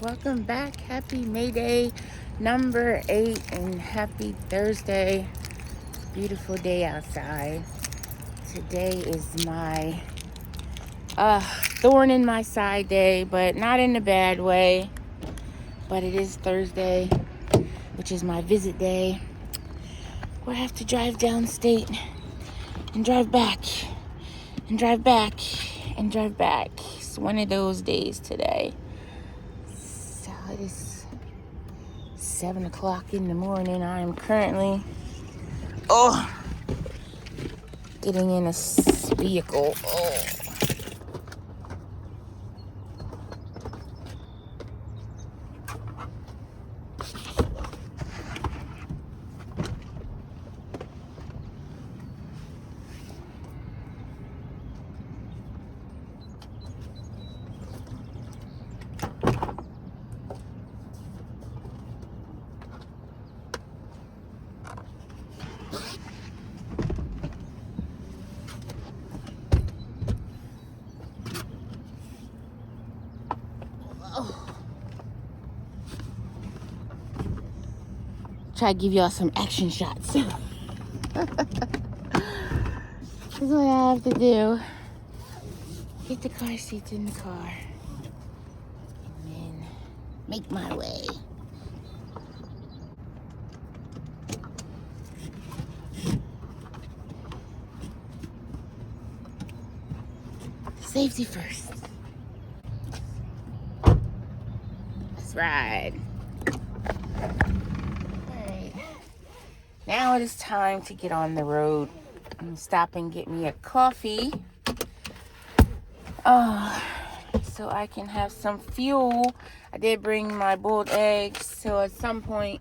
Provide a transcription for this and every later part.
welcome back. Happy May Day number 8 and happy Thursday. Beautiful day outside. Today is my thorn in my side day, but not in a bad way. But it is Thursday, which is my visit day, where I have to drive downstate and drive back and drive back and drive back. It's one of those days today. So it is 7 o'clock in the morning. I am currently getting in a vehicle. Try to give y'all some action shots. That's what I have to do. Get the car seats in the car and then make my way. Safety first. Let's ride. Now it is time to get on the road. I'm gonna stop and get me a coffee. So I can have some fuel. I did bring my boiled eggs, so at some point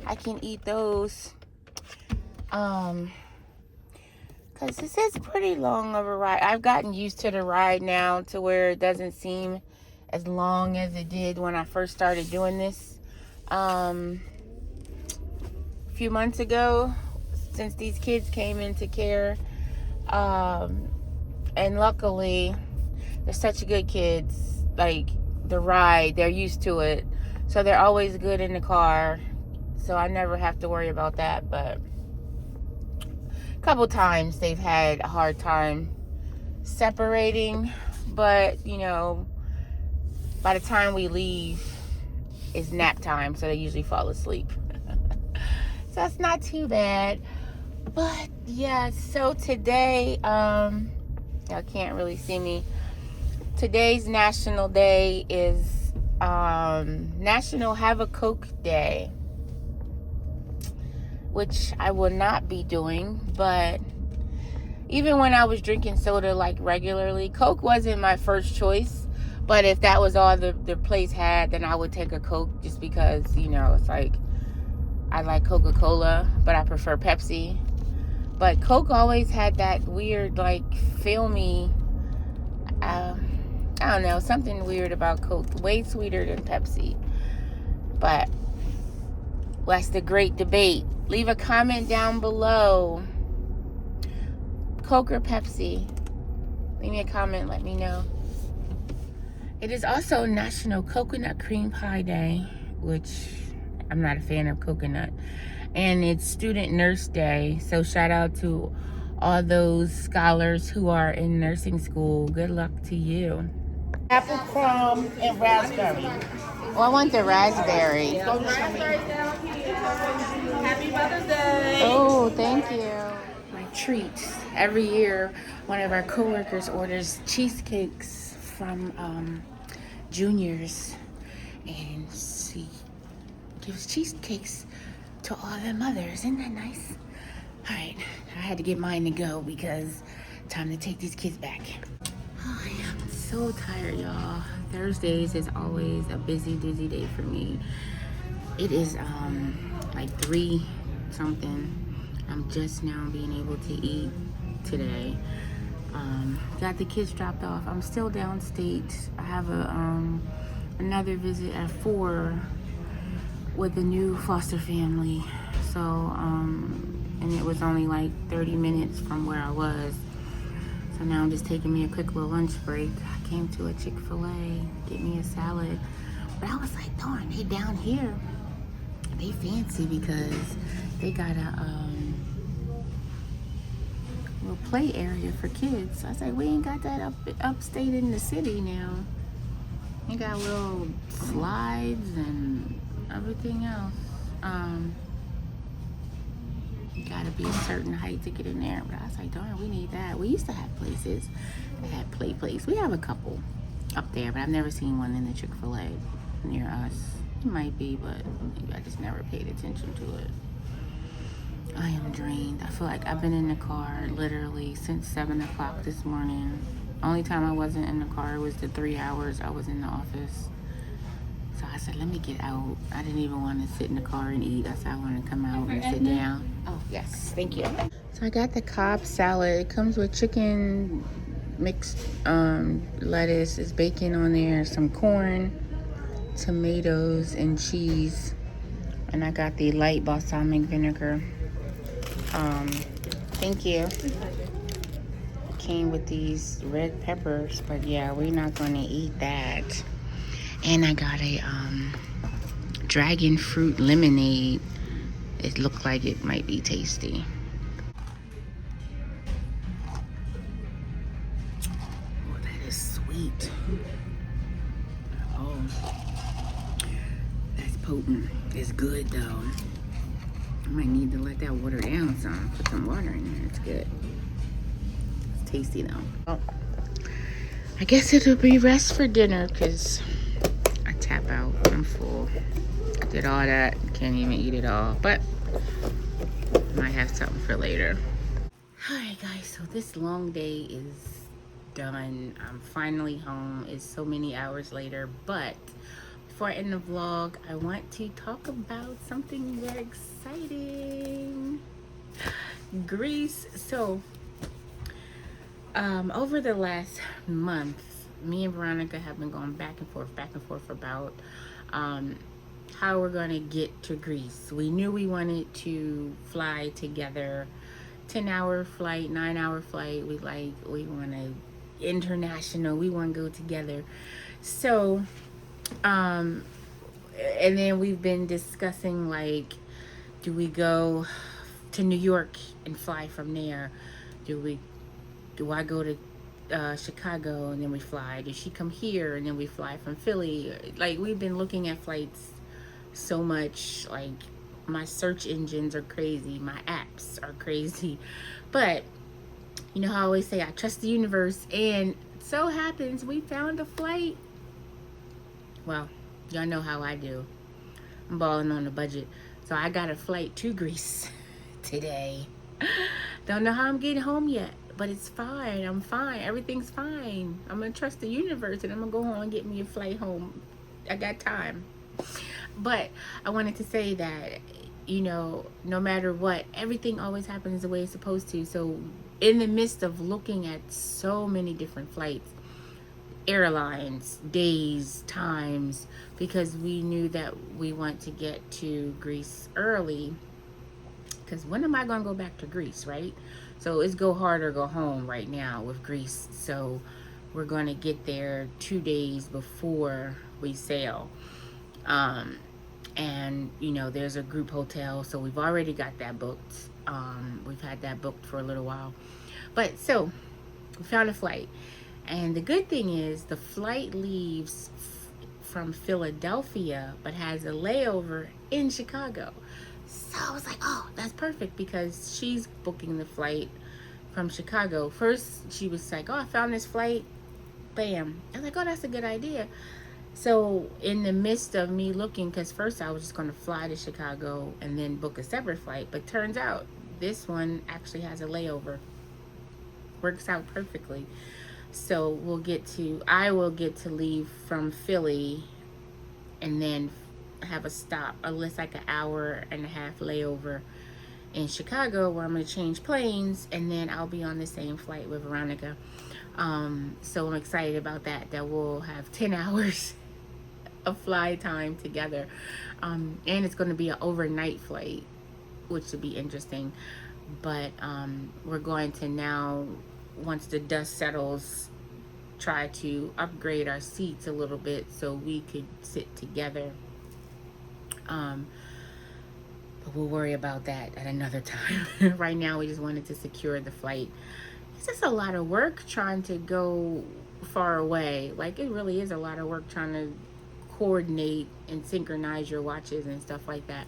I can eat those. Cause this is pretty long of a ride. I've gotten used to the ride now to where it doesn't seem as long as it did when I first started doing this. Few months ago, since these kids came into care, and luckily they're such good kids. Like the ride, they're used to it, so they're always good in the car, so I never have to worry about that. But a couple times they've had a hard time separating, but you know, by the time we leave, it's nap time, so they usually fall asleep. So that's not too bad. But yeah, so today, y'all can't really see me. Today's national day is National Have a Coke Day, which I will not be doing. But even when I was drinking soda like regularly, Coke wasn't my first choice. But if that was all the place had, then I would take a Coke, just because, you know, it's like, I like Coca-Cola, but I prefer Pepsi. But Coke always had that weird, like, filmy, I don't know, something weird about Coke. Way sweeter than Pepsi. But that's the great debate. Leave a comment down below. Coke or Pepsi? Leave me a comment, let me know. It is also National Coconut Cream Pie Day, which I'm not a fan of coconut. And it's Student Nurse Day. So shout out to all those scholars who are in nursing school. Good luck to you. Apple crumb and raspberry. Oh, I want the raspberry. Happy Mother's Day. Oh, thank you. My treat. Every year, one of our coworkers orders cheesecakes from juniors. And she gives cheesecakes to all the mothers. Isn't that nice? All right, I had to get mine to go because time to take these kids back. Oh, I am so tired, y'all. Thursdays is always a busy day for me. It is like 3 something. I'm just now being able to eat today. Got the kids dropped off. I'm still downstate. I have another visit at 4 with a new foster family. So, and it was only like 30 minutes from where I was. So now I'm just taking me a quick little lunch break. I came to a Chick-fil-A, get me a salad But I was like, darn, they down here. They fancy because they got a little play area for kids. So I was like, we ain't got that upstate in the city now. You got little slides and everything else. You gotta be a certain height to get in there. But I was like, darn, we need that. We used to have places that had play place. We have a couple up there, but I've never seen one in the Chick-fil-A near us. It might be, but maybe I just never paid attention to it. I am drained. I feel like I've been in the car literally since 7 o'clock this morning. Only time I wasn't in the car was the 3 hours I was in the office. So I said, let me get out. I didn't even want to sit in the car and eat. I said, I want to come out and sit down. Oh, yes. Thank you. So I got the Cobb salad. It comes with chicken, mixed lettuce. There's bacon on there, some corn, tomatoes, and cheese. And I got the light balsamic vinegar. Thank you. It came with these red peppers, but yeah, we're not going to eat that. And I got a dragon fruit lemonade. It looked like it might be tasty. Oh, that is sweet. Oh, that's potent. It's good though. I might need to let that water down some. Put some water in there. It's good. It's tasty though. Well, I guess it'll be rest for dinner because I tap out. I'm full. I did all that. Can't even eat it all. But might have something for later. Alright guys, so this long day is done. I'm finally home. It's so many hours later. But before I end the vlog, I want to talk about something very exciting. Greece. So over the last month, me and Veronica have been going back and forth about how we're gonna get to Greece. We knew we wanted to fly together, 10-hour flight, 9-hour flight. We want to international. We want to go together. So and then we've been discussing, like, do we go to New York and fly from there? Do I go to Chicago and then we fly? Does she come here and then we fly from Philly? Like, we've been looking at flights so much. Like, my search engines are crazy, my apps are crazy, but you know how I always say I trust the universe, and so happens we found a flight. Well, y'all know how I do. I'm balling on a budget. So I got a flight to Greece today. Don't know how I'm getting home yet, but it's fine. I'm fine. Everything's fine. I'm going to trust the universe, and I'm going to go home and get me a flight home. I got time. But I wanted to say that, you know, no matter what, everything always happens the way it's supposed to. So in the midst of looking at so many different flights, airlines, days, times, because we knew that we want to get to Greece early, because when am I going to go back to Greece, right? So it's go hard or go home right now with Greece. So we're going to get there 2 days before we sail. And you know, there's a group hotel, so we've already got that booked. We've had that booked for a little while, but so we found a flight. And the good thing is the flight leaves from Philadelphia but has a layover in Chicago. So I was like, oh, that's perfect, because she's booking the flight from Chicago. First she was like, oh, I found this flight, bam. I was like, oh, that's a good idea. So in the midst of me looking, because first I was just going to fly to Chicago and then book a separate flight, but turns out this one actually has a layover. Works out perfectly. So I will get to leave from Philly and then have a stop, unless like an hour and a half layover in Chicago, where I'm going to change planes, and then I'll be on the same flight with Veronica. So I'm excited about that we'll have 10 hours of fly time together. And it's going to be an overnight flight, which would be interesting. But we're going to now, once the dust settles try to upgrade our seats a little bit so we could sit together. But we'll worry about that at another time. Right now, we just wanted to secure the flight. It's just a lot of work trying to go far away. Like, it really is a lot of work trying to coordinate and synchronize your watches and stuff like that.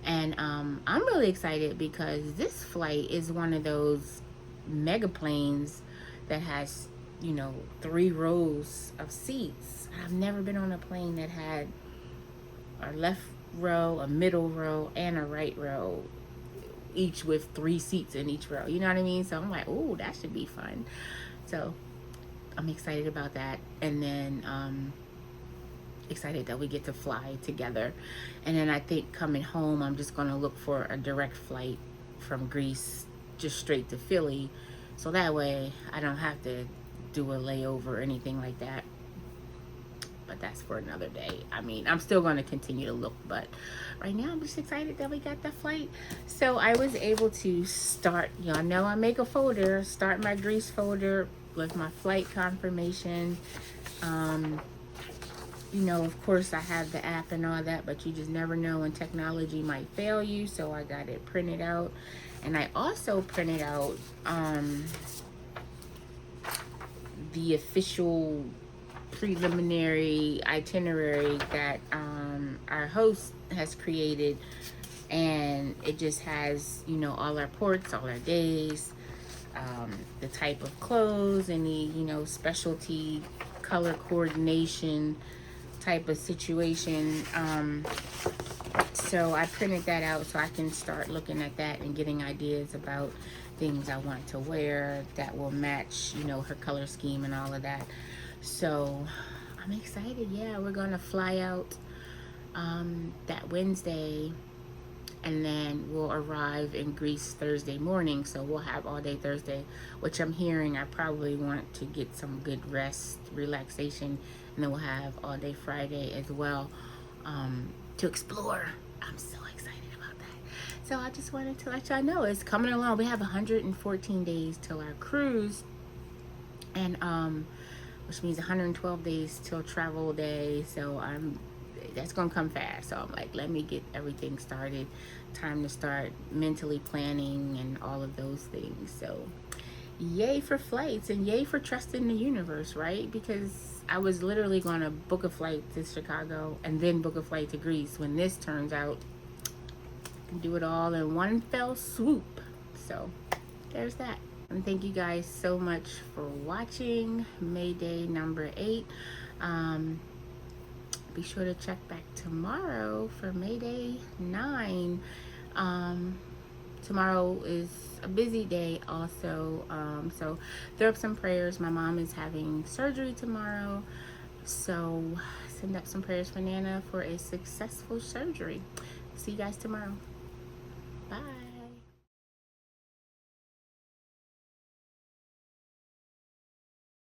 And I'm really excited because this flight is one of those mega planes that has, 3 rows of seats. I've never been on a plane that had a left row, a middle row, and a right row, each with 3 seats in each row. You know what I mean? So I'm like, oh, that should be fun. So I'm excited about that. And then excited that we get to fly together. And then I think coming home, I'm just going to look for a direct flight from Greece just straight to Philly, so that way I don't have to do a layover or anything like that. But that's for another day. I mean, I'm still going to continue to look, but right now I'm just excited that we got the flight. So I was able to start, y'all know I make a folder, start my Greece folder with my flight confirmation. Of course I have the app and all that, but you just never know when technology might fail you. So I got it printed out. And I also printed out the official preliminary itinerary that our host has created. And it just has, all our ports, all our days, the type of clothes, any, specialty color coordination type of situation. So I printed that out so I can start looking at that and getting ideas about things I want to wear that will match, her color scheme and all of that. So I'm excited. Yeah, we're gonna fly out that Wednesday, and then we'll arrive in Greece Thursday morning. So we'll have all day Thursday, which I'm hearing I probably want to get some good rest, relaxation, and then we'll have all day Friday as well to explore. I'm so excited about that. So I just wanted to let y'all know it's coming along. We have 114 days till our cruise, and which means 112 days till travel day. So that's gonna come fast. So I'm like, let me get everything started. Time to start mentally planning and all of those things. So yay for flights, and yay for trusting the universe, right? Because I was literally gonna book a flight to Chicago and then book a flight to Greece, when this turns out I can do it all in one fell swoop. So there's that. And thank you guys so much for watching Mayday number 8. Be sure to check back tomorrow for Mayday 9. Tomorrow is a busy day also, so throw up some prayers. My mom is having surgery tomorrow, so send up some prayers for Nana for a successful surgery. See you guys tomorrow. Bye.